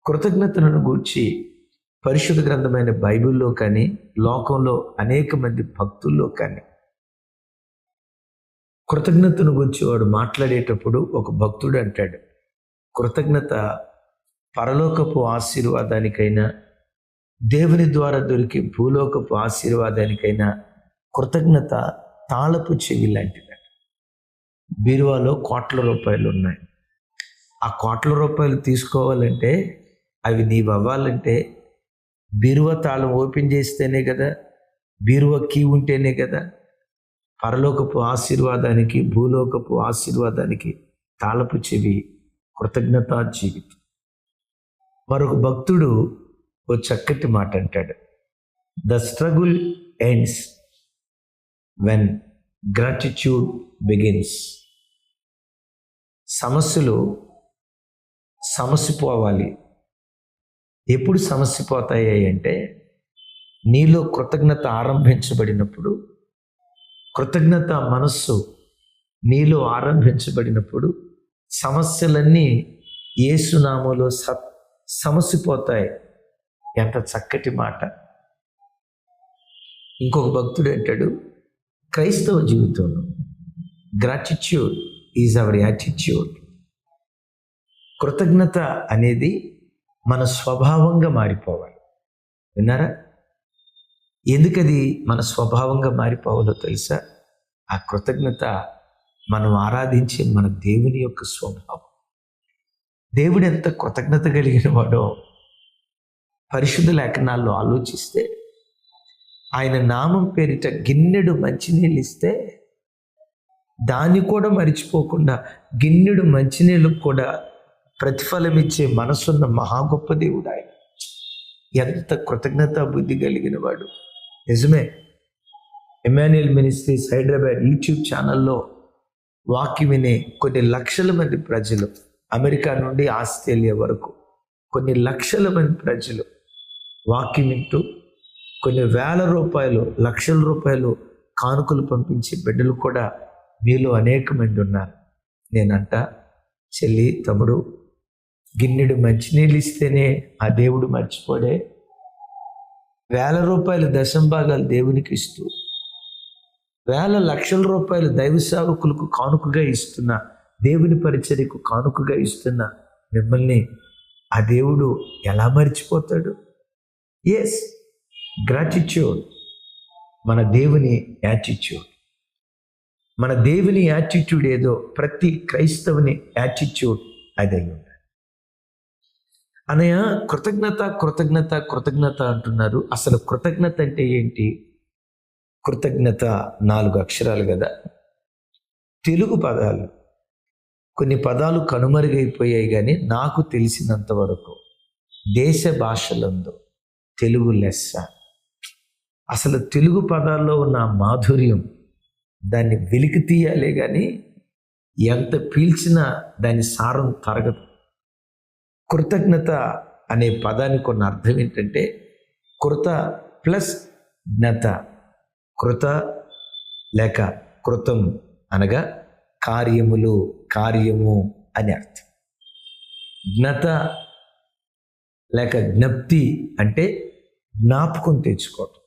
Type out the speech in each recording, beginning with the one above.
కృతజ్ఞతలను గూర్చి పరిశుద్ధ గ్రంథమైన బైబిల్లో కానీ లోకంలో అనేక మంది భక్తుల్లో కానీ కృతజ్ఞతను గురించి వాడు మాట్లాడేటప్పుడు ఒక భక్తుడు అంటాడు, కృతజ్ఞత పరలోకపు ఆశీర్వాదానికైనా దేవుని ద్వారా దొరికి భూలోకపు ఆశీర్వాదానికైనా కృతజ్ఞత తాళపు చెవి లాంటిది. బీరువాలో కోట్ల రూపాయలు ఉన్నాయి. ఆ కోట్ల రూపాయలు తీసుకోవాలంటే, అవి నీవు అవ్వాలంటే బీరువా తాళం ఓపెన్ చేస్తేనే కదా, బీరువా కీ ఉంటేనే కదా పరలోకపు ఆశీర్వాదానికి భూలోకపు ఆశీర్వాదానికి తాళపు చెవి కృతజ్ఞతా జీవితం. మరొక భక్తుడు ఓ చక్కటి మాట అంటాడు, the struggle ends when gratitude begins. సమస్యపోవాలి. ఎప్పుడు సమస్యపోతాయి అంటే, నీలో కృతజ్ఞత ఆరంభించబడినప్పుడు, కృతజ్ఞత మనస్సు నీలో ఆరంభించబడినప్పుడు సమస్యలన్నీ యేసునామములో సమసిపోతాయి. ఎంత చక్కటి మాట. ఇంకొక భక్తుడు అంటాడు, క్రైస్తవ జీవితంలో గ్రాటిట్యూడ్ ఈజ్ అవర్ యాటిట్యూడ్. కృతజ్ఞత అనేది మన స్వభావంగా మారిపోవాలి. విన్నారా? ఎందుకది మన స్వభావంగా మారిపోవాలో తెలుసా? ఆ కృతజ్ఞత మనం ఆరాధించే మన దేవుని యొక్క స్వభావం. దేవుడు ఎంత కృతజ్ఞత కలిగిన వాడో పరిశుద్ధ లేఖనాల్లో ఆలోచిస్తే, ఆయన నామం పేరిట గిన్నెడు మంచినీళ్ళు ఇస్తే దాన్ని కూడా మరిచిపోకుండా గిన్నెడు మంచినీళ్ళకు కూడా ప్రతిఫలం ఇచ్చే మనసున్న మహా గొప్ప దేవుడు ఆయన. ఎంత కృతజ్ఞతా బుద్ధి కలిగిన వాడు. నిజమే, ఎమాన్యుయల్ మినిస్ట్రీస్ హైదరాబాద్ యూట్యూబ్ ఛానల్లో వాక్యం వినే కొన్ని లక్షల మంది ప్రజలు, అమెరికా నుండి ఆస్ట్రేలియా వరకు కొన్ని లక్షల మంది ప్రజలు వాక్యం వింటూ కొన్ని వేల రూపాయలు, లక్షల రూపాయలు కానుకలు పంపించే బిడ్డలు కూడా మీలో అనేక మంది ఉన్నారు. నేనంట, చెల్లి, తమ్ముడు, గిన్నెడు మంచినీళ్ళు ఇస్తేనే ఆ దేవుడు మర్చిపోడే. వేల రూపాయలు దశంభాగాలు దేవునికి ఇస్తూ, వేల లక్షల రూపాయలు దైవ సేవకులకు కానుకగా ఇస్తున్న, దేవుని పరిచర్యకు కానుకగా ఇస్తున్న మిమ్మల్ని ఆ దేవుడు ఎలా మర్చిపోతాడు? ఎస్, గ్రాటిట్యూడ్ మన దేవుని యాటిట్యూడ్. మన దేవుని యాటిట్యూడ్ ఏదో ప్రతి క్రైస్తవుని యాటిట్యూడ్ అదే ఉండాలి. అనయ్య, కృతజ్ఞత కృతజ్ఞత కృతజ్ఞత అంటున్నారు. అసలు కృతజ్ఞత అంటే ఏంటి? కృతజ్ఞత 4 అక్షరాలు కదా. తెలుగు పదాలు, కొన్ని పదాలు కనుమరుగైపోయాయి, కానీ నాకు తెలిసినంత వరకు దేశ భాషలందు తెలుగు లెస్స. అసలు తెలుగు పదాల్లో ఉన్న మాధుర్యం, దాన్ని వెలికి తీయాలే కానీ ఎంత పీల్చినా దాని సారం తరగదు. కృతజ్ఞత అనే పదానికి కొన్ని అర్థం ఏంటంటే, కృత ప్లస్ జ్ఞత. కృత లేక కృతం అనగా కార్యములు, కార్యము అని అర్థం. జ్ఞత లేక జ్ఞప్తి అంటే జ్ఞాపకం తెచ్చుకోవటం.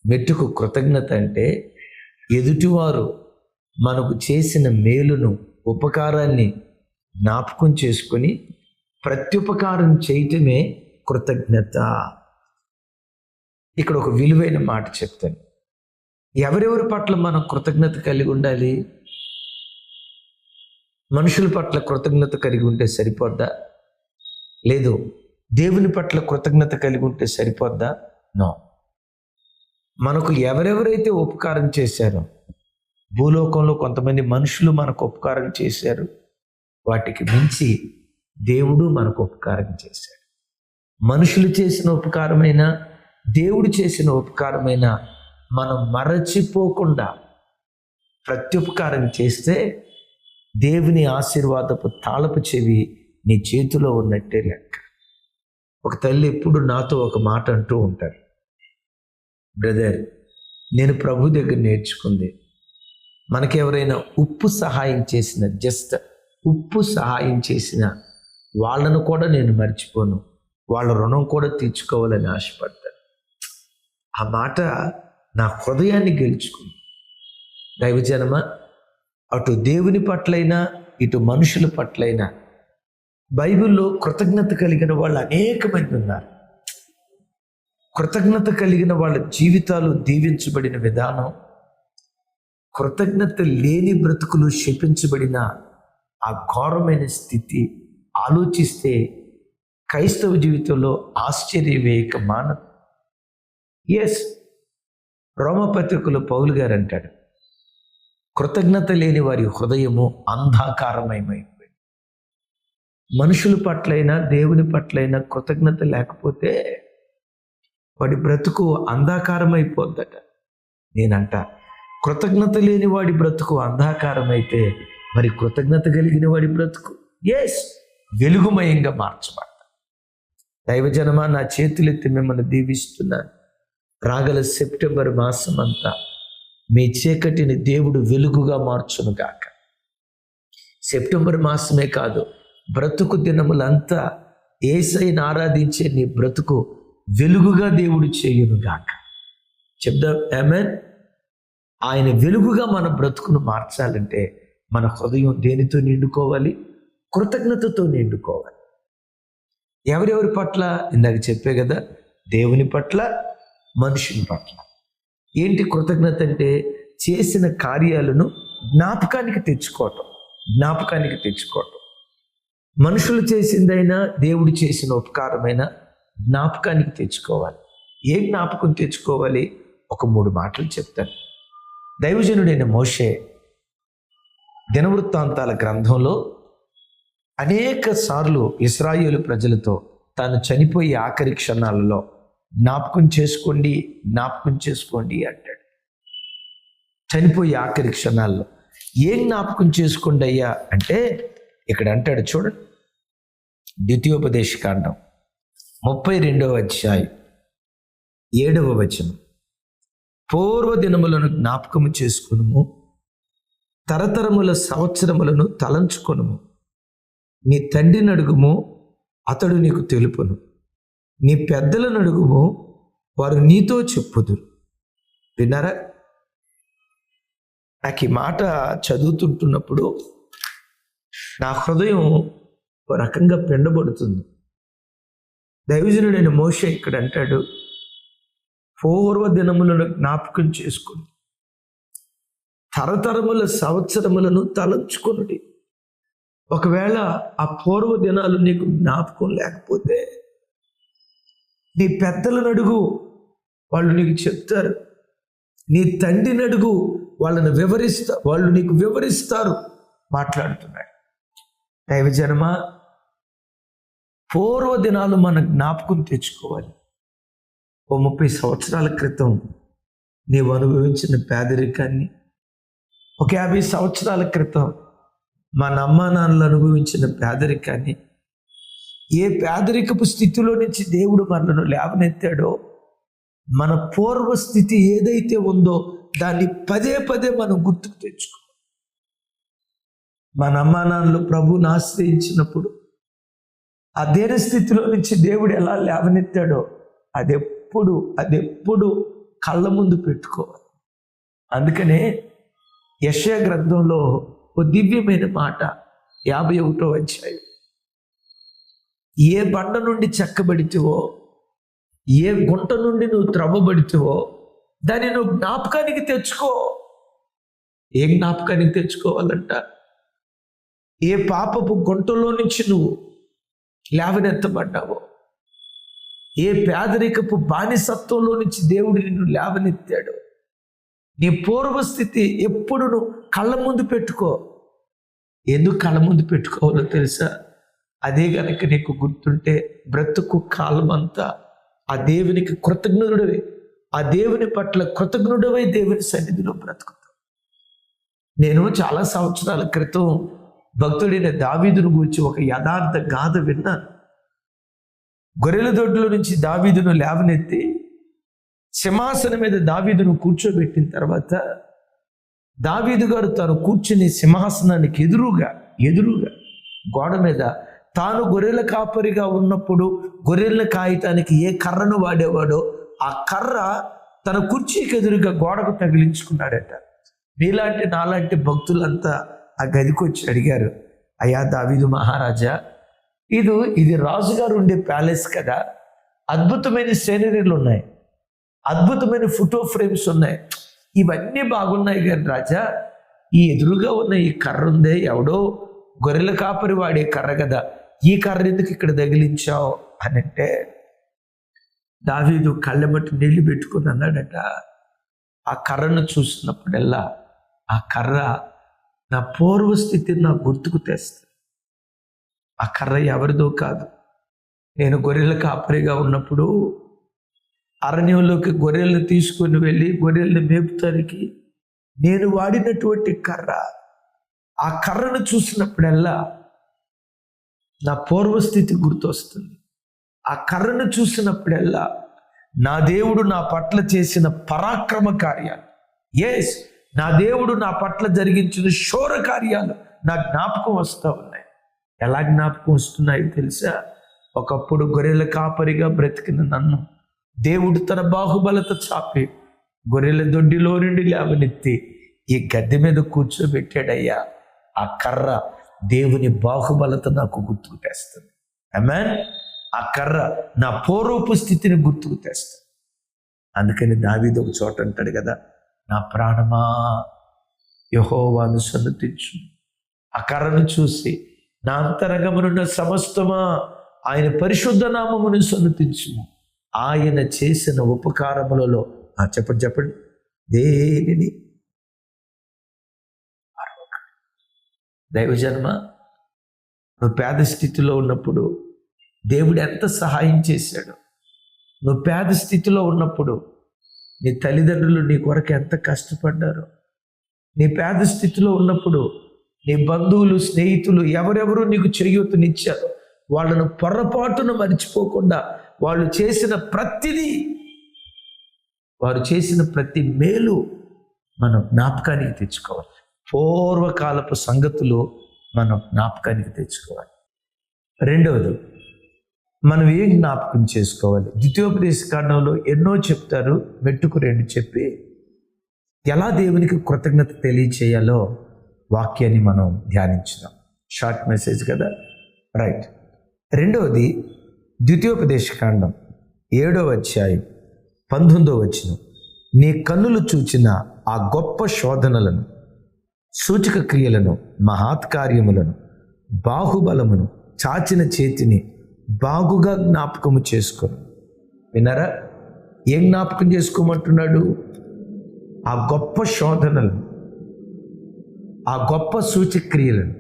మెట్టుకు కృతజ్ఞత అంటే ఎదుటివారు మనకు చేసిన మేలును, ఉపకారాన్ని జ్ఞాపకం చేసుకొని ప్రత్యుపకారం చేయటమే కృతజ్ఞత. ఇక్కడ ఒక విలువైన మాట చెప్తాను. ఎవరెవరి పట్ల మనం కృతజ్ఞత కలిగి ఉండాలి? మనుషుల పట్ల కృతజ్ఞత కలిగి ఉంటే సరిపోద్దా? లేదు, దేవుని పట్ల కృతజ్ఞత కలిగి ఉంటే సరిపోద్దా? నో. మనకు ఎవరెవరైతే ఉపకారం చేశారో, భూలోకంలో కొంతమంది మనుషులు మనకు ఉపకారం చేశారు, వాటికి మించి దేవుడు మనకు ఉపకారం చేశాడు. మనుషులు చేసిన ఉపకారమైనా దేవుడు చేసిన ఉపకారమైనా మనం మరచిపోకుండా ప్రత్యుపకారం చేస్తే దేవుని ఆశీర్వాదపు తాళపు చెవి నీ చేతిలో ఉన్నట్టే లెక్క. ఒక తల్లి ఎప్పుడు నాతో ఒక మాట అంటూ ఉంటారు, బ్రదర్, నేను ప్రభు దగ్గర నేర్చుకుంది, మనకెవరైనా ఉప్పు సహాయం చేసిన, జస్ట్ ఉప్పు సహాయం చేసిన వాళ్ళను కూడా నేను మర్చిపోను, వాళ్ళ రుణం కూడా తీర్చుకోవాలని ఆశపడతాను. ఆ మాట నా హృదయాన్ని గెలుచుకుంది. దైవజనమా, అటు దేవుని పట్లైనా ఇటు మనుషుల పట్లైనా బైబిల్లో కృతజ్ఞత కలిగిన వాళ్ళు అనేక మంది ఉన్నారు. కృతజ్ఞత కలిగిన వాళ్ళ జీవితాలు దీవించబడిన విధానం, కృతజ్ఞత లేని బ్రతుకులు శపించబడిన ఆ ఘోరమైన స్థితి ఆలోచిస్తే క్రైస్తవ జీవితంలో ఆశ్చర్యవేయక మానదు. ఎస్, రోమపత్రికలో పౌలు గారు అంటాడు, కృతజ్ఞత లేని వారి హృదయము అంధకారమయమైపోయింది. మనుషుల పట్లైనా దేవుని పట్లైనా కృతజ్ఞత లేకపోతే వాడి బ్రతుకు అంధకారమైపోద్దట. నేనంట, కృతజ్ఞత లేని వాడి బ్రతుకు అంధకారమైతే మరి కృతజ్ఞత కలిగిన వాడి బ్రతుకు ఎస్ వెలుగుమయంగా మార్చబడతాడు. దైవజనమా, నా చేతులెత్తి మిమ్మల్ని దీవిస్తున్నాను. రాగల సెప్టెంబర్ మాసం అంతా మీ చీకటిని దేవుడు వెలుగుగా మార్చును గాక. సెప్టెంబర్ మాసమే కాదు, బ్రతుకు దినములంతా యేసయ్యను ఆరాధించే నీ బ్రతుకు వెలుగుగా దేవుడు చేయును గాక. చెప్దాం ఆమేన్. ఆయన వెలుగుగా మన బ్రతుకును మార్చాలంటే మన హృదయం దేనితో నిండుకోవాలి? కృతజ్ఞతతో నిండుకోవాలి. ఎవరెవరి పట్ల? ఇందాక చెప్పే కదా, దేవుని పట్ల, మనుషుల పట్ల. ఏంటి కృతజ్ఞత అంటే? చేసిన కార్యాలను జ్ఞాపకానికి తెచ్చుకోవటం. మనుషులు చేసిందైనా దేవుడు చేసిన ఉపకారమైన జ్ఞాపకానికి తెచ్చుకోవాలి. ఏ జ్ఞాపకం తెచ్చుకోవాలి? ఒక 3 మాటలు చెప్తాను. దైవజనుడైన మోషే దినవృత్తాంతాల గ్రంథంలో అనేక సార్లు ఇశ్రాయేలు ప్రజలతో తాను చనిపోయే ఆఖరి క్షణాలలో జ్ఞాపకం చేసుకోండి అంటాడు. చనిపోయే ఆఖరి క్షణాల్లో ఏం జ్ఞాపకం చేసుకోండి అయ్యా అంటే ఇక్కడ అంటాడు చూడండి, ద్వితీయోపదేశకాండం 32వ అధ్యాయం 7వ వచనం. పూర్వ దినములను జ్ఞాపకము చేసుకునుము, తరతరముల సంవత్సరములను తలంచుకొనుము. నీ తండ్రిని అడుగుము, అతడు నీకు తెలుపును. నీ పెద్దలను అడుగుము, వారు నీతో చెప్పుదురు. విన్నారా? నాకు ఈ మాట చదువుతుంటున్నప్పుడు నా హృదయం ఒక రకంగా పిండబడుతుంది. దైవజనుడైన మోషే ఇక్కడ అంటాడు, పూర్వ దినములను జ్ఞాపకం చేసుకుని తరతరముల సంవత్సరములను తలంచుకొనుడి. ఒకవేళ ఆ పూర్వ దినాలు నీకు జ్ఞాపకం లేకపోతే నీ పెద్దలను అడుగు, వాళ్ళు నీకు చెప్తారు. నీ తండ్రిని అడుగు, వాళ్ళు నీకు వివరిస్తారు. మాట్లాడుతున్నాడు. దైవజనమా, పూర్వ దినాలు మన జ్ఞాపకం తెచ్చుకోవాలి. ఓ 30 సంవత్సరాల క్రితం నీవు అనుభవించిన పేదరికాన్ని, ఒక 50 సంవత్సరాల క్రితం మన అమ్మా నాన్నలు అనుభవించిన పేదరికాన్ని, ఏ పేదరికపు స్థితిలో నుంచి దేవుడు మనలను లేవనెత్తాడో, మన పూర్వ స్థితి ఏదైతే ఉందో దాన్ని పదే పదే మనం గుర్తుకు తెచ్చుకో. మన అమ్మా నాన్నలు ప్రభువుని ఆశ్రయించినప్పుడు అదే స్థితిలో నుంచి దేవుడు ఎలా లేవనెత్తాడో అదెప్పుడు కళ్ళ ముందు పెట్టుకోవాలి. అందుకనే యెషయా గ్రంథంలో ఓ దివ్యమైన మాట 51వ అధ్యాయం, ఏ బండ నుండి చెక్కబడితివో, ఏ గుంట నుండి నువ్వు త్రవ్వబడితివో దాన్ని నువ్వు జ్ఞాపకానికి తెచ్చుకో. ఏ జ్ఞాపకానికి తెచ్చుకోవాలంట? ఏ పాపపు గుంటలో నుంచి నువ్వు లేవనెత్తబడ్డావో, ఏ పేదరికపు బానిసత్వంలో నుంచి దేవుడు నిన్ను లేవనెత్తాడో, నీ పూర్వస్థితి ఎప్పుడు నువ్వు కళ్ళ ముందు పెట్టుకో. ఎందుకు కళ్ళ ముందు పెట్టుకోవాలో తెలుసా? అదే గనక నీకు గుర్తుంటే బ్రతుకు కాలమంతా ఆ దేవునికి కృతజ్ఞుడివై, ఆ దేవుని పట్ల కృతజ్ఞుడివై దేవుని సన్నిధిలో బ్రతుకుతావు. నేను చాలా సంవత్సరాల క్రితం భక్తుడైన దావీదును గురించి ఒక యథార్థ గాథ విన్నాను. గొర్రెల దొడ్లో నుంచి దావీదును లేవనెత్తి సింహాసనం మీద దావీదును కూర్చోబెట్టిన తర్వాత దావీదు గారు తాను కూర్చుని సింహాసనానికి ఎదురుగా గోడ మీద తాను గొర్రెల కాపరిగా ఉన్నప్పుడు గొర్రెలను కాయటానికి ఏ కర్రను వాడేవాడో ఆ కర్ర తన కుర్చీకి ఎదురుగా గోడకు తగిలించుకున్నాడట. నీలాంటి నాలాంటి భక్తులంతా ఆ గదికి వచ్చి అడిగారు, అయ్యా దావీదు మహారాజా, ఇది రాజుగారు ఉండే ప్యాలెస్ కదా, అద్భుతమైన సీనరీలు ఉన్నాయి, అద్భుతమైన ఫోటో ఫ్రేమ్స్ ఉన్నాయి, ఇవన్నీ బాగున్నాయి కానీ రాజా, ఈ ఎదురుగా ఉన్న ఈ కర్ర ఉందే, ఎవడో గొర్రెల కాపరి వాడే కర్ర కదా, ఈ కర్ర ఎందుకు ఇక్కడ తగిలించావు అని అంటే దావీదు కళ్ళెమట్టి నీళ్లు పెట్టుకుని అన్నాడట, ఆ కర్రను చూసినప్పుడల్లా ఆ కర్ర నా పూర్వస్థితిని నా గుర్తుకు తెస్తుంది. ఆ కర్ర ఎవరిదో కాదు, నేను గొర్రెల కాపరిగా ఉన్నప్పుడు అరణ్యంలోకి గొర్రెలను తీసుకుని వెళ్ళి గొర్రెలను మేపుతానికి నేను వాడినటువంటి కర్ర. ఆ కర్రను చూసినప్పుడల్లా నా పూర్వస్థితి గుర్తొస్తుంది. ఆ కర్రను చూసినప్పుడల్లా నా దేవుడు నా పట్ల చేసిన పరాక్రమ కార్యాలు, నా దేవుడు నా పట్ల జరిగించిన శౌర కార్యాలు నా జ్ఞాపకం వస్తూ ఉన్నాయి. ఎలా జ్ఞాపకం వస్తున్నాయో తెలుసా? ఒకప్పుడు గొర్రెల కాపరిగా బ్రతికిన నన్ను దేవుడు తన బాహుబలత చాపి గొర్రెల దొడ్డిలో నుండి లేవనెత్తి ఈ గద్దె మీద కూర్చోబెట్టాడయ్యా. ఆ కర్ర దేవుని బాహుబలత నాకు గుర్తుకు తెస్తుంది. ఆమేన్. ఆ కర్ర నా పూర్వపు స్థితిని గుర్తుకు తెస్తుంది. అందుకని దావీదు ఒక చోట అంటాడు కదా, నా ప్రాణమా యెహోవాను సన్నుతించు. ఆ కర్రను చూసి నా అంతరంగమునున్న సమస్తమా ఆయన పరిశుద్ధ నామమును సన్నుతించుము. ఆయన చేసిన ఉపకారములలో చెప్పండి దేనిని దైవజన్మ, నువ్వు పేద స్థితిలో ఉన్నప్పుడు దేవుడు ఎంత సహాయం చేశాడు. నువ్వు పేద స్థితిలో ఉన్నప్పుడు నీ తల్లిదండ్రులు నీ కొరకు ఎంత కష్టపడ్డారో. నీ పేద స్థితిలో ఉన్నప్పుడు నీ బంధువులు స్నేహితులు ఎవరెవరు నీకు చేయూతనిచ్చారో వాళ్ళను పొరపాటున మర్చిపోకుండా వారు చేసిన ప్రతి మేలు మనం జ్ఞాపకానికి తెచ్చుకోవాలి. పూర్వకాలపు సంగతులు మనం జ్ఞాపకానికి తెచ్చుకోవాలి. రెండవది, మనం ఏం జ్ఞాపకం చేసుకోవాలి? ద్వితీయోపదేశ కాండంలో ఎన్నో చెప్తారు, మెట్టుకు 2 చెప్పి ఎలా దేవునికి కృతజ్ఞత తెలియచేయాలో వాక్యాన్ని మనం ధ్యానించుదాం. షార్ట్ మెసేజ్ కదా, రైట్. రెండవది, ద్వితీయోపదేశ కాండం 7వ అధ్యాయం 19వ వచనం, నీ కన్నులు చూచిన ఆ గొప్ప శోధనలను, సూచక క్రియలను, మహత్కార్యములను, బాహుబలమును, చాచిన చేతిని బాగుగా జ్ఞాపకము చేసుకొని. విన్నారా? ఏం జ్ఞాపకం చేసుకోమంటున్నాడు? ఆ గొప్ప శోధనలను, ఆ గొప్ప సూచక్రియలను,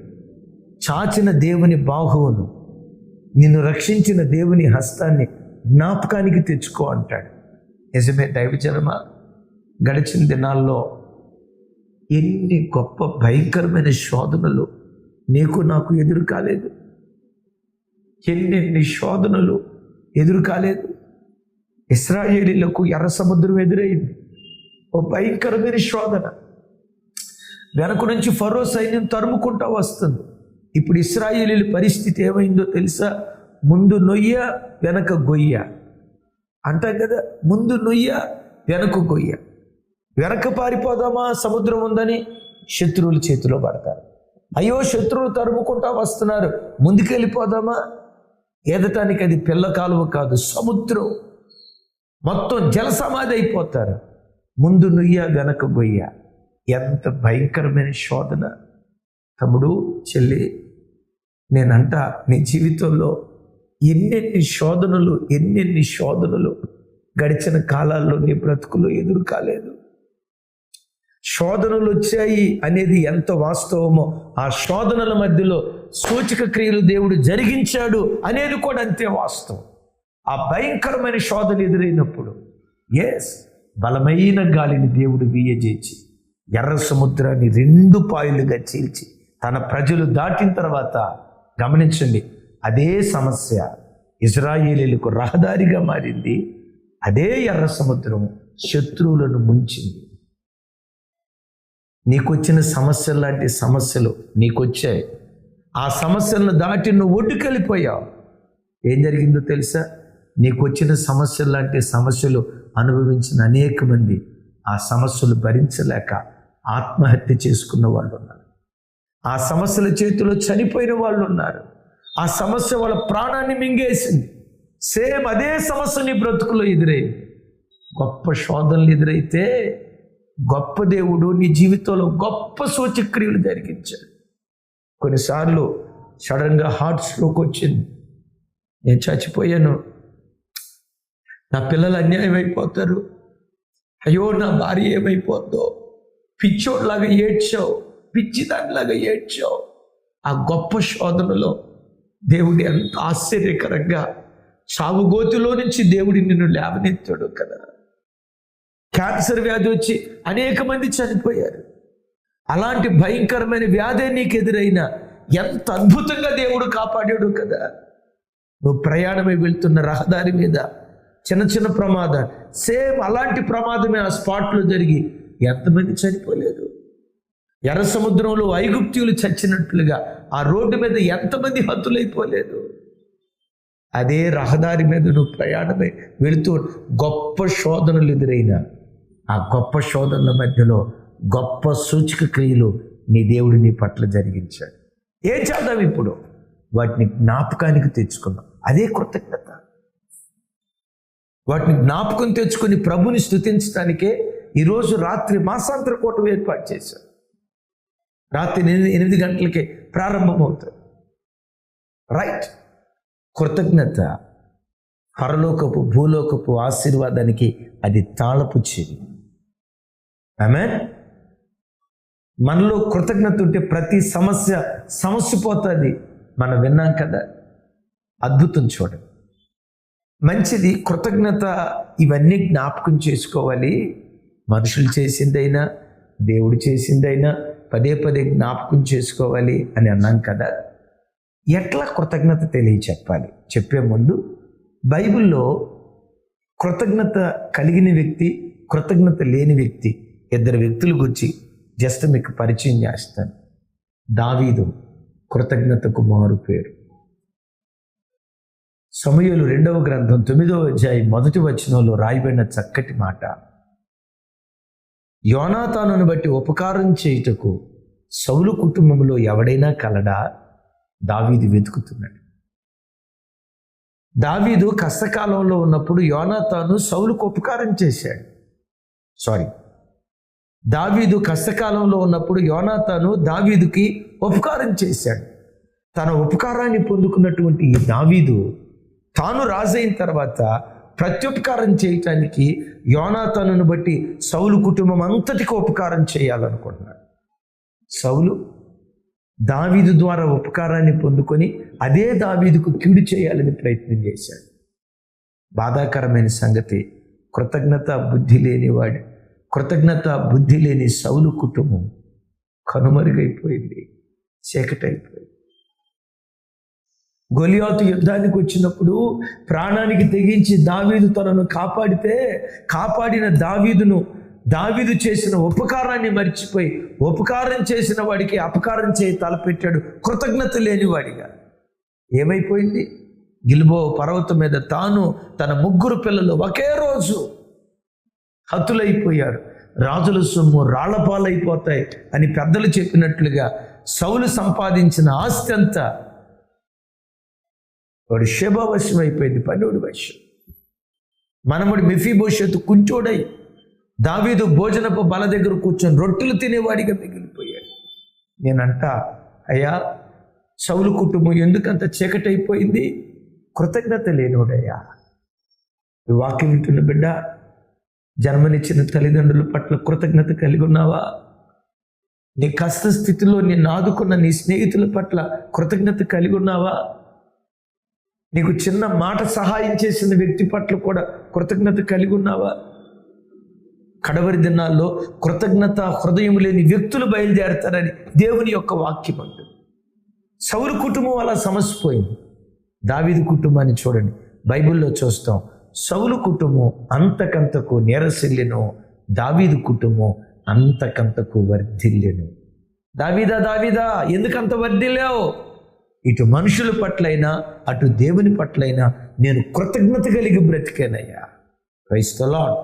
చాచిన దేవుని బాహువును, నిన్ను రక్షించిన దేవుని హస్తాన్ని జ్ఞాపకానికి తెచ్చుకో అంటాడు. నిజమే దైవజనమ, గడిచిన దినాల్లో ఎన్ని గొప్ప భయంకరమైన శోధనలు నీకు నాకు ఎదురు కాలేదు. ఎన్నెన్ని శోధనలు ఎదురు కాలేదు. ఇశ్రాయేలీలకు ఎర్ర సముద్రం ఎదురైంది, ఓ భయంకరమైన శోధన. వెనక నుంచి ఫరో సైన్యం తరుముకుంటూ వస్తుంది. ఇప్పుడు ఇశ్రాయేలీల పరిస్థితి ఏమైందో తెలుసా? ముందు నొయ్య వెనక గొయ్య అంటాం కదా, ముందు నొయ్య వెనక గొయ్య. వెనక పారిపోదామా సముద్రం ఉందని, శత్రువుల చేతిలో పడతారు. అయ్యో శత్రువులు తరుముకుంటా వస్తున్నారు, ముందుకెళ్ళిపోదామా? ఏదటానికి అది పిల్ల కాలువ కాదు, సముద్రం. మొత్తం జల సమాధి అయిపోతారు. ముందు నుయ్య వెనక గొయ్య. ఎంత భయంకరమైన శోధన. తమ్ముడు, చెల్లి, నేనంట నీ జీవితంలో ఎన్నెన్ని శోధనలు గడిచిన కాలాల్లో నీ బ్రతుకులో ఎదురు కాలేదు. శోధనలు వచ్చాయి అనేది ఎంత వాస్తవమో, ఆ శోధనల మధ్యలో సూచక క్రియలు దేవుడు జరిగించాడు అనేది కూడా అంతే వాస్తవం. ఆ భయంకరమైన శోధన ఎదురైనప్పుడు బలమైన గాలిని దేవుడు వీయజేసి ఎర్ర సముద్రాన్ని 2 పాయలుగా చీల్చి తన ప్రజలు దాటిన తర్వాత, గమనించండి, అదే సమస్య ఇశ్రాయేలీయులకు రహదారిగా మారింది. అదే ఎర్ర సముద్రం శత్రువులను ముంచింది. నీకొచ్చిన సమస్యలు లాంటి సమస్యలు నీకొచ్చాయి. ఆ సమస్యలను దాటి నువ్వు ఒడ్డుకెళ్ళిపోయావు. ఏం జరిగిందో తెలుసా? నీకు వచ్చిన సమస్యలు లాంటి సమస్యలు అనుభవించిన అనేక మంది ఆ సమస్యలు భరించలేక ఆత్మహత్య చేసుకున్న వాళ్ళు ఉన్నారు. ఆ సమస్యల చేతిలో చనిపోయిన వాళ్ళు ఉన్నారు. ఆ సమస్య వాళ్ళ ప్రాణాన్ని మింగేసింది. సేమ్ అదే సమస్య నీ బ్రతుకులో ఎదురైంది. గొప్ప శోధనలు ఎదురైతే గొప్ప దేవుడు నీ జీవితంలో గొప్ప సూచక్రియలు జరిగించాడు. కొన్నిసార్లు సడన్గా హార్ట్ స్ట్రోక్ వచ్చింది, నేను చచ్చిపోయాను, నా పిల్లలు అన్యాయం అయిపోతారు, అయ్యో నా భార్య ఏమైపోద్దో, పిచ్చోడ్లాగా ఏడ్చావు, పిచ్చిదానిలాగా ఏడ్చావు. ఆ గొప్ప శోధనలో దేవుడు ఎంత ఆశ్చర్యకరంగా చావుగోతిలో నుంచి దేవుడి నిన్ను లేవనెత్తాడు కదా. క్యాన్సర్ వ్యాధి వచ్చి అనేక మంది చనిపోయారు. అలాంటి భయంకరమైన వ్యాధి నీకు ఎదురైనా ఎంత అద్భుతంగా దేవుడు కాపాడాడు కదా. నువ్వు ప్రయాణమై వెళ్తున్న రహదారి మీద చిన్న చిన్న ప్రమాదాలు, సేమ్ అలాంటి ప్రమాదమే ఆ స్పాట్లో జరిగి ఎంతమంది చనిపోలేదు. ఎర్ర సముద్రంలో ఐగుప్తీయులు చచ్చినట్లుగా ఆ రోడ్డు మీద ఎంతమంది హతులైపోలేదు. అదే రహదారి మీద నువ్వు ప్రయాణమై వెళుతూ గొప్ప శోధనలు ఎదురైనా ఆ గొప్ప శోధనల మధ్యలో గొప్ప సూచక క్రియలు నీ దేవుడు నీ పట్ల జరిగించాడు. ఏం చేద్దాం ఇప్పుడు? వాటిని జ్ఞాపకానికి తెచ్చుకున్నాం. అదే కృతజ్ఞత. వాటిని జ్ఞాపకం తెచ్చుకొని ప్రభుని స్తుతించడానికే ఈరోజు రాత్రి మాసాంతర కూటమి ఏర్పాటు చేశారు. రాత్రి 8 గంటలకే ప్రారంభమవుతుంది. రైట్. కృతజ్ఞత పరలోకపు భూలోకపు ఆశీర్వాదానికి అది తాళపు చెవి. ఆమేన్. మనలో కృతజ్ఞత ఉంటే ప్రతి సమస్య పోతుంది. మనం విన్నాం కదా, అద్భుతం చూడండి. మంచిది, కృతజ్ఞత ఇవన్నీ జ్ఞాపకం చేసుకోవాలి. మనుషులు చేసిందైనా దేవుడు చేసిందైనా పదే పదే జ్ఞాపకం చేసుకోవాలి అని అన్నాం కదా. ఎట్లా కృతజ్ఞత తెలియచెప్పాలి? చెప్పే ముందు బైబిల్లో కృతజ్ఞత కలిగిన వ్యక్తి, కృతజ్ఞత లేని వ్యక్తి, 2 వ్యక్తుల గురించి జస్ట్ మీకు పరిచయం చేస్తాను. దావీదు కృతజ్ఞతకు మారు పేరు. సమూయేలు 2వ గ్రంథం 9వ అధ్యాయం 1వ వచనంలో రాయబడిన చక్కటి మాట, యోనాతానును బట్టి ఉపకారం చేయుటకు సౌలు కుటుంబంలో ఎవడైనా కలడా? దావీదు వెతుకుతున్నాడు. దావీదు కష్టకాలంలో ఉన్నప్పుడు యోనాతాను సౌలుకు ఉపకారం చేశాడు. దావీదు కష్టకాలంలో ఉన్నప్పుడు యోనాతాను దావీదుకి ఉపకారం చేశాడు. తన ఉపకారాన్ని పొందుకున్నటువంటి ఈ దావీదు తాను రాజైన తర్వాత ప్రత్యుపకారం చేయటానికి యోనాతానును బట్టి సౌలు కుటుంబం అంతటికి ఉపకారం చేయాలనుకుంటున్నాడు. సౌలు దావీదు ద్వారా ఉపకారాన్ని పొందుకొని అదే దావీదుకు కీడు చేయాలని ప్రయత్నం చేశాడు. బాధాకరమైన సంగతి, కృతజ్ఞత బుద్ధి లేని సౌలు కుటుంబం కనుమరుగైపోయింది, చీకటైపోయింది. గొలియాతు యుద్ధానికి వచ్చినప్పుడు ప్రాణానికి తెగించి దావీదు తనను కాపాడిన దావీదు చేసిన ఉపకారాన్ని మర్చిపోయి ఉపకారం చేసిన వాడికి అపకారం చేయి తలపెట్టాడు, కృతజ్ఞత లేనివాడిగా. ఏమైపోయింది? గిల్బో పర్వతం మీద తాను తన 3 పిల్లలు ఒకే రోజు హతులైపోయారు. రాజుల సొమ్ము రాళ్లపాలైపోతాయి అని పెద్దలు చెప్పినట్లుగా సౌలు సంపాదించిన ఆస్తి అంతా వాడు షెబవశం అయిపోయింది, 12 వశం. మనముడు మెఫీబోషెతు కుంచోడై దావీదు భోజనపు బల దగ్గర కూర్చొని రొట్టెలు తినేవాడిగా మిగిలిపోయాడు. నేనంట, అయ్యా సౌలు కుటుంబం ఎందుకంత చీకటైపోయింది? కృతజ్ఞత లేనివాడయ్యా. ఈ వాక్యం వింటున్న బిడ్డ, జన్మనిచ్చిన తల్లిదండ్రుల పట్ల కృతజ్ఞత కలిగి ఉన్నావా? నీ కష్ట స్థితిలో నిన్ను ఆదుకున్న నీ స్నేహితుల పట్ల కృతజ్ఞత కలిగి ఉన్నావా? నీకు చిన్న మాట సహాయం చేసిన వ్యక్తి పట్ల కూడా కృతజ్ఞత కలిగి ఉన్నావా? కడవరి దినాల్లో కృతజ్ఞత హృదయం లేని వ్యక్తులు బయలుదేరతారని దేవుని యొక్క వాక్యం అంటుంది. సౌలు కుటుంబం అలా సమసిపోయింది. దావీదు కుటుంబాన్ని చూడండి, బైబిల్లో చూస్తాం. సౌలు కుటుంబం అంతకంతకు నీరసిల్లెను, దావీదు కుటుంబం అంతకంతకు వర్ధిల్లెను. దావీదా ఎందుకంత వర్ధిల్లావు? ఇటు మనుషుల పట్లైనా అటు దేవుని పట్లైనా నేను కృతజ్ఞత కలిగి బ్రతికానయ్యా. Praise the lord.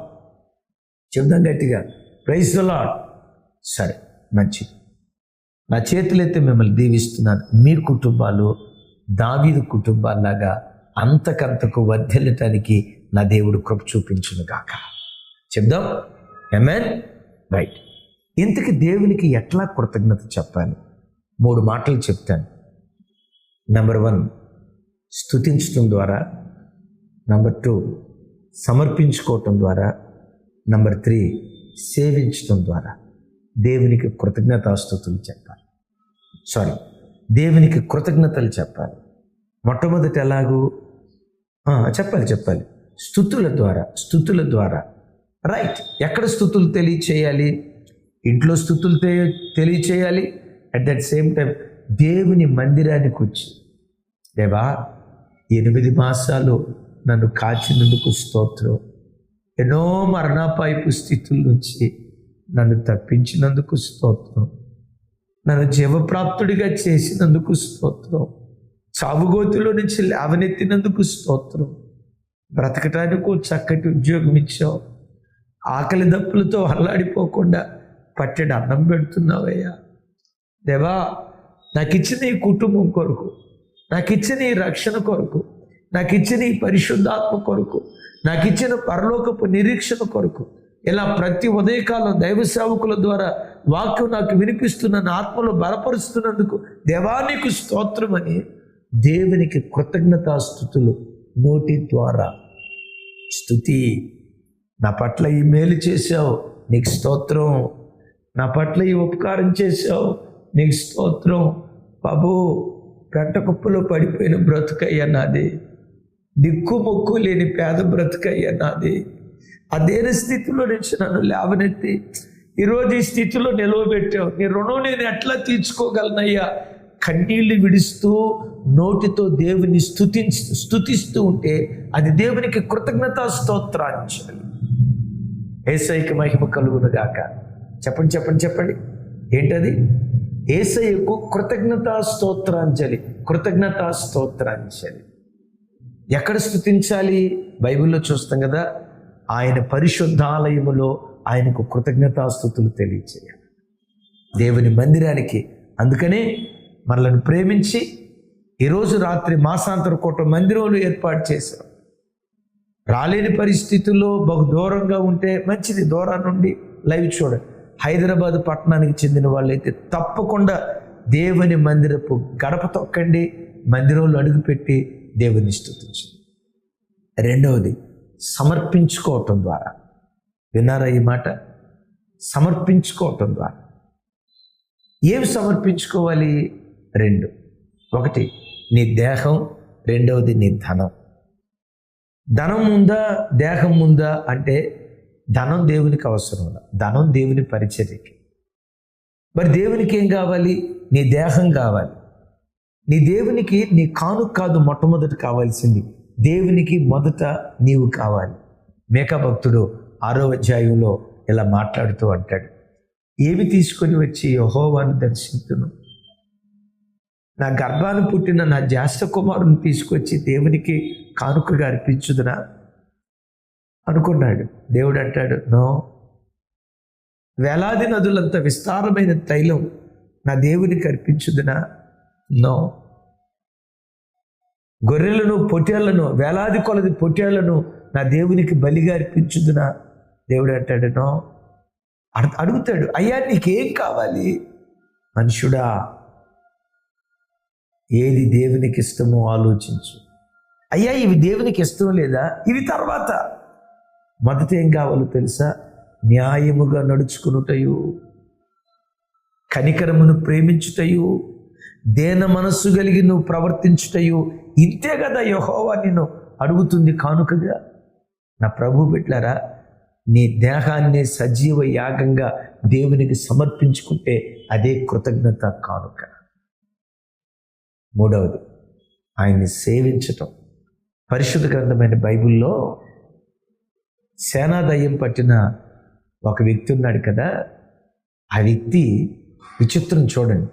చెప్దాం గట్టిగా, ప్రైజ్ ద లార్డ్. సరే, మంచిది. నా చేతులైతే మిమ్మల్ని దీవిస్తున్నాను. మీ కుటుంబాలు దావీదు కుటుంబాల్లాగా అంతకంతకు వర్ధిల్లటానికి నా దేవుడు కృప చూపించును గాక. చెప్దాం ఆమేన్. రైట్. ఇంతకి దేవునికి ఎట్లా కృతజ్ఞత చెప్పాలి? 3 మాటలు చెప్తాను. నెంబర్ 1 స్తుతించడం ద్వారా, నెంబర్ 2 సమర్పించుకోవటం ద్వారా, నెంబర్ 3 సేవించడం ద్వారా దేవునికి కృతజ్ఞతాస్తుతులు చెప్పాలి. దేవునికి కృతజ్ఞతలు చెప్పాలి. మొట్టమొదటి ఎలాగూ చెప్పాలి స్తుతుల ద్వారా. రైట్. ఎక్కడ స్తుతులు తెలియచేయాలి? ఇంట్లో స్తుతులు తెలియచేయాలి. అట్ దట్ సేమ్ టైం దేవుని మందిరానికి వచ్చి, దేవా 8 మాసాలు నన్ను కాచినందుకు స్తోత్రం, ఎన్నో మరణాపాయపు స్థితుల నుంచి నన్ను తప్పించినందుకు స్తోత్రం, నన్ను జీవప్రాప్తుడిగా చేసినందుకు స్తోత్రం, చావుగోతులో నుంచి లేవనెత్తినందుకు స్తోత్రం, బ్రతకటానికి చక్కటి ఉద్యోగం ఇచ్చావు, ఆకలి దప్పులతో అల్లాడిపోకుండా పట్టెడు అన్నం పెడుతున్నావయ్యా. దేవా, నాకు ఇచ్చిన ఈ కుటుంబం కొరకు, నాకు ఇచ్చిన ఈ రక్షణ కొరకు, నాకు ఇచ్చిన ఈ పరిశుద్ధాత్మ కొరకు, నాకు ఇచ్చిన పరలోకపు నిరీక్షణ కొరకు, ఇలా ప్రతి ఉదయకాలం దైవ సేవకుల ద్వారా వాక్యం నాకు వినిపిస్తున్న ఆత్మలో బలపరుస్తున్నందుకు దేవా నీకు స్తోత్రమని దేవునికి కృతజ్ఞతాస్తుతులు నోటి ద్వారా స్తుతి. నా పట్ల ఈ మేలు చేశావు, నీకు స్తోత్రం. నా పట్ల ఈ ఉపకారం చేశావు, నీకు స్తోత్రం. బాబు, పెంట కుప్పలో పడిపోయిన బ్రతుకయ్యా నాది, దిక్కు మొక్కు లేని పేద బ్రతుకయ్యా నాది. అదేన స్థితిలో నుంచి నన్ను లేవనెత్తి ఈరోజు ఈ స్థితిలో నిలవబెట్టావు. నీ రుణం నేను ఎట్లా తీర్చుకోగలనయ్యా? కన్నీళ్లు విడుస్తూ నోటితో దేవుని స్తుతిస్తూ ఉంటే అది దేవునికి కృతజ్ఞతా స్తోత్రాంజలి. యేసయ్యకి మహిమ కలుగును గాక. చెప్పండి. ఏంటది? యేసయ్యకు కృతజ్ఞతా స్తోత్రాంజలి. ఎక్కడ స్తుతించాలి? బైబిల్లో చూస్తాం కదా, ఆయన పరిశుద్ధాలయములో ఆయనకు కృతజ్ఞతాస్తుతులు తెలియచేయాలి, దేవుని మందిరానికి. అందుకనే మనలను ప్రేమించి ఈరోజు రాత్రి మాసాంతర కోట మందిరంలో ఏర్పాటు చేశాం. రాలేని పరిస్థితుల్లో బహు దూరంగా ఉంటే మంచిది, దూరం నుండి లైవ్ చూడండి. హైదరాబాద్ పట్టణానికి చెందిన వాళ్ళైతే తప్పకుండా దేవుని మందిరపు గడప తొక్కండి, మందిరంలో అడుగుపెట్టి దేవుని స్తుతించండి. రెండవది సమర్పించుకోవటం ద్వారా. విన్నారా ఈ మాట? సమర్పించుకోవటం ద్వారా. ఏమి సమర్పించుకోవాలి? 2. ఒకటి నీ దేహం, రెండవది నీ ధనం. ధనం ఉందా, దేహం ఉందా అంటే ధనం దేవునికి అవసరం, ధనం దేవుని పరిచర్యకి. మరి దేవునికి ఏం కావాలి? నీ దేహం కావాలి. నీ దేవునికి నీ కానుక కాదు మొట్టమొదటి కావాల్సింది, దేవునికి మొదట నీవు కావాలి. మేకా భక్తుడు 6వ అధ్యాయంలో ఇలా మాట్లాడుతూ అంటాడు, ఏమి తీసుకొని వచ్చి యెహోవాను దర్శించును? నా గర్భాన్ని పుట్టిన నా జ్యేష్ఠ కుమారుని తీసుకొచ్చి దేవునికి కానుకగా అర్పించుదునా అనుకున్నాడు. దేవుడు అంటాడు, నో. వేలాది నదులంత విస్తారమైన తైలం నా దేవునికి అర్పించుదునా? నో. గొర్రెలను పొట్టేళ్లను, వేలాది కొలది పొట్టేళ్లను నా దేవునికి బలిగా అర్పించుదునా? దేవుడు అంటాడు, నో. అడుగుతాడు, అయ్యా నీకేం కావాలి? మనుషుడా, ఏది దేవునికి ఇష్టమో ఆలోచించు. అయ్యా ఇవి దేవునికి ఇష్టం లేదా? ఇవి తర్వాత. మొదట ఏం కావాలో తెలుసా? న్యాయముగా నడుచుకునుటయు, కనికరమును ప్రేమించుటయు, దేన మనస్సు కలిగి నువ్వు ప్రవర్తించుటయు. ఇంతే కదా యెహోవా నిన్ను అడుగుతుంది కానుకగా. నా ప్రభు బిడ్డలారా, నీ దేహాన్ని సజీవ యాగంగా దేవునికి సమర్పించుకుంటే అదే కృతజ్ఞత కానుక. మూడవది ఆయన్ని సేవించటం. పరిశుద్ధ గ్రంథమైన బైబిల్లో సేనాదయ్యం పట్టిన ఒక వ్యక్తి ఉన్నాడు కదా. ఆ వ్యక్తి విచిత్రం చూడండి.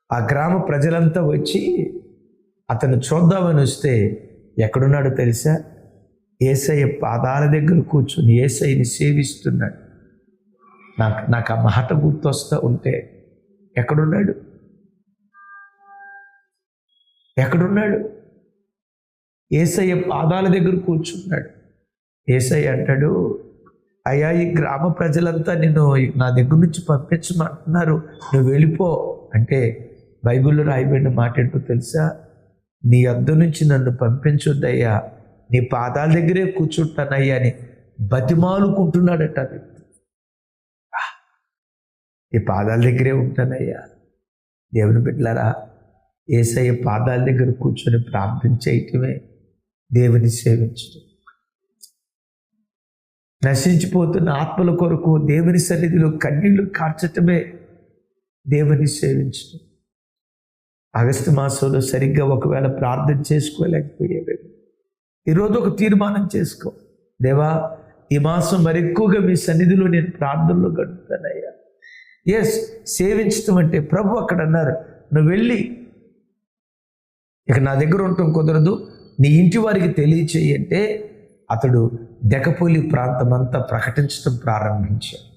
ఆ గ్రామ ప్రజలంతా వచ్చి అతను చూద్దామని వస్తే ఎక్కడున్నాడో తెలుసా? యేసయ్య పాదాల దగ్గర కూర్చొని యేసయ్యని సేవిస్తున్నాడు. నాకు ఆ మాట గుర్తొస్తూ ఉంటే ఎక్కడున్నాడు? యేసయ్య పాదాల దగ్గర కూర్చున్నాడు. యేసయ్య అంటాడు, అయ్యా, ఈ గ్రామ ప్రజలంతా నిన్ను నా దగ్గర నుంచి పంపించమంటున్నారు, నువ్వు వెళ్ళిపో అంటే బైబిల్లో రాయబడిన మాట ఏంటో తెలుసా? నీ వద్ద నుంచి నన్ను పంపించొద్దయ్యా, నీ పాదాల దగ్గరే కూర్చుంటానయ్యా అని బతిమాలుకుంటున్నాడట. నీ పాదాల దగ్గరే ఉంటానయ్యా. దేవుని బిడ్డలారా, యేసయ్య పాదాల దగ్గర కూర్చొని ప్రార్థన చేయటమే దేవుని సేవించడం. నశించిపోతున్న ఆత్మల కొరకు దేవుని సన్నిధిలో కన్నీళ్లు కార్చటమే దేవుని సేవించడం. ఆగస్టు మాసంలో సరిగ్గా ఒకవేళ ప్రార్థన చేసుకోలేకపోయేవి, ఈరోజు ఒక తీర్మానం చేసుకో, దేవా, ఈ మాసం మరి ఎక్కువగా మీ సన్నిధిలో నేను ప్రార్థనలో గడుపుతానయ్యా. ఎస్, సేవించడం అంటే ప్రభు అక్కడ అన్నారు, నువ్వు వెళ్ళి ఇక నా దగ్గర ఉండటం కుదరదు, నీ ఇంటి వారికి తెలియచేయి అంటే అతడు దెకపోలి ప్రాంతం అంతా ప్రకటించడం ప్రారంభించాడు.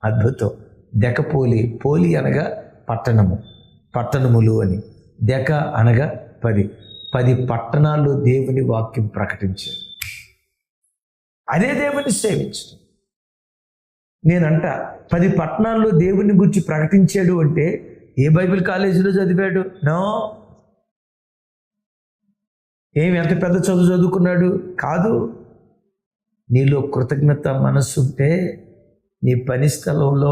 అద్భుతం. దెకపోలి, పోలి అనగా పట్టణము, పట్టణములు అని, దెక అనగా 10 పట్టణాల్లో దేవుని వాక్యం ప్రకటించాడు. అదే దేవుని సేవించడం. నేనంట 10 పట్టణాల్లో దేవుని గురించి ప్రకటించాడు అంటే ఏ బైబిల్ కాలేజీలో చదివాడు? నో. ఎంత పెద్ద చదువుకున్నాడు? కాదు. నీలో కృతజ్ఞత మనస్సు ఉంటే నీ పని స్థలంలో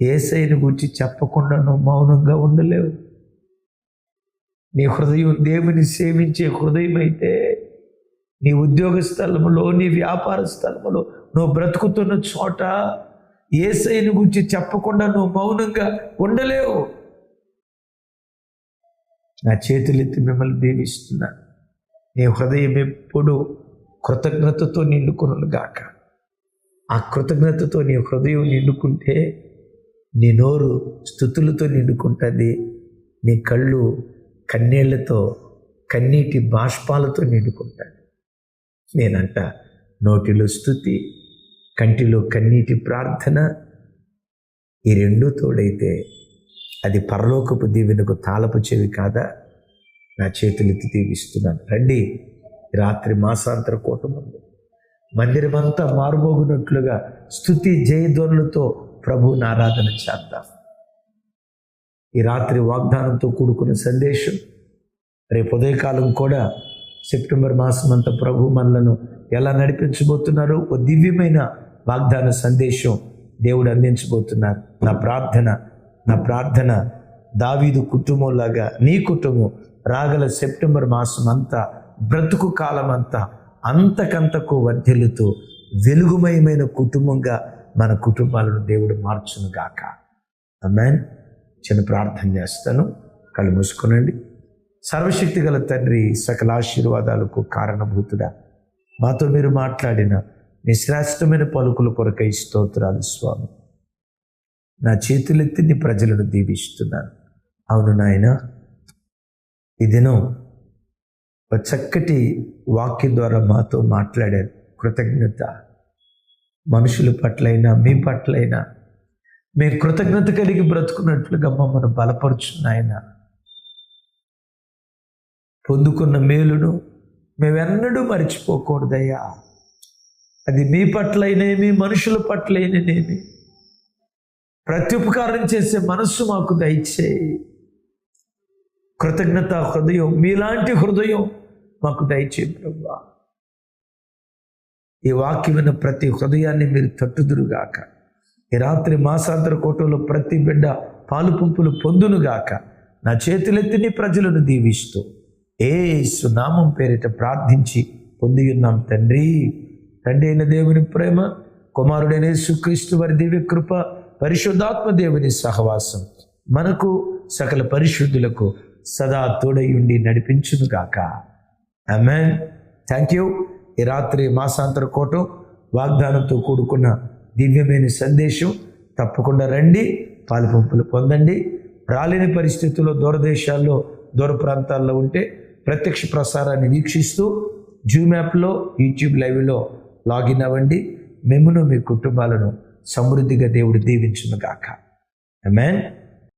యేసయ్యని గురించి చెప్పకుండా నువ్వు మౌనంగా ఉండలేవు. నీ హృదయం దేవుని సేవించే హృదయం అయితే నీ ఉద్యోగ స్థలంలో, నీ వ్యాపార స్థలంలో, నువ్వు బ్రతుకుతున్న చోట యేసయ్యని గురించి చెప్పకుండా నువ్వు మౌనంగా ఉండలేవు. నా చేతులెత్తి మిమ్మల్ని దీవిస్తున్నాను. నీ హృదయం ఎప్పుడు కృతజ్ఞతతో నిండుకొనును గాక. ఆ కృతజ్ఞతతో నీ హృదయం నిండుకుంటే నీ నోరు స్తుతులతో నిండుకుంటుంది, నీ కళ్ళు కన్నీళ్లతో, కన్నీటి బాష్పాలతో నిండుకుంటాడు. నేనంట, నోటిలో స్తుతి, కంటిలో కన్నీటి ప్రార్థన, ఈ రెండూ తోడైతే అది పరలోకపు దీవెనకు తాళపు చెవి కాదా? నా చేతులెత్తి దీవిస్తున్నాను. రండి, రాత్రి మాసాంతర కూటం ఉంది. మందిరమంతా మారుమోగినట్లుగా స్తుతి జయధ్వనులతో ప్రభువుని ఆరాధన చేద్దాం. ఈ రాత్రి వాగ్దానంతో కూడుకున్న సందేశం, రేపు ఉదయకాలం కూడా సెప్టెంబర్ మాసం అంతా ప్రభు మనలను ఎలా నడిపించబోతున్నారో ఓ దివ్యమైన వాగ్దాన సందేశం దేవుడు అందించబోతున్నారు. నా ప్రార్థన దావీదు కుటుంబంలాగా నీ కుటుంబం రాగల సెప్టెంబర్ మాసం అంతా, బ్రతుకు కాలం అంతా అంతకంతకు వర్ధిల్లుతూ వెలుగుమయమైన కుటుంబంగా మన కుటుంబాలను దేవుడు మార్చును గాక. ఆమేన్. చిన్న ప్రార్థన చేస్తాను. కళ్ళు మూసుకొనండి. సర్వశక్తి గల తండ్రి, సకల ఆశీర్వాదాలకు కారణభూతుడా, మాతో మీరు మాట్లాడిన మీ శ్రేష్టమైన పలుకుల కొరకై స్తోత్రాలు స్వామి. నా చేతులెత్తి నీ ప్రజలను దీవిస్తున్నాను. అవును నాయన, ఈ దినం ఒక చక్కటి వాక్యం ద్వారా మాతో మాట్లాడారు. కృతజ్ఞత. మనుషుల పట్లైనా మీ పట్లైనా మేము కృతజ్ఞత కలిగి బ్రతుకున్నట్లుగా మమ్మల్ని బలపరుచున్నాయన. పొందుకున్న మేలును మేమెన్నడూ మర్చిపోకూడదయ్యా. అది మీ పట్లైనేమి, మనుషుల పట్లైననేమి ప్రత్యుపకారం చేసే మనస్సు మాకు దయచేయి. కృతజ్ఞత హృదయం, మీలాంటి హృదయం మాకు దయచేయి ప్రభువా. ఈ వాక్యమైన ప్రతి హృదయాన్ని మీరు తట్టుదురుగాక. ఈ రాత్రి మాసాంతర కోటలో ప్రతి బిడ్డ పాలు పంపులు పొందునుగాక. నా చేతులెత్తి నీ ప్రజలను దీవిస్తూ యేసు నామం పేరిట ప్రార్థించి పొంది ఉన్నాం తండ్రి. తండ్రి అయిన దేవుని ప్రేమ, కుమారుడైన యేసుక్రీస్తు వారి దివ్య కృప, పరిశుద్ధాత్మ దేవుని సహవాసం మనకు సకల పరిశుద్ధులకు సదా తోడయుండి నడిపించునుగాక. ఆమేన్. Thank you. ఈ రాత్రి మాసాంతర కోటం వాగ్దానంతో కూడుకున్న దివ్యమైన సందేశం తప్పకుండా రండి, పాలు పంపులు పొందండి. రాలేని పరిస్థితుల్లో దూరదేశాల్లో దూర ప్రాంతాల్లో ఉంటే ప్రత్యక్ష ప్రసారాన్ని వీక్షిస్తూ జూమ్ యాప్లో యూట్యూబ్ లైవ్లో లాగిన్ అవ్వండి. మిమ్మును మీ కుటుంబాలను సమృద్ధిగా దేవుడు దీవించును గాక. ఆమేన్.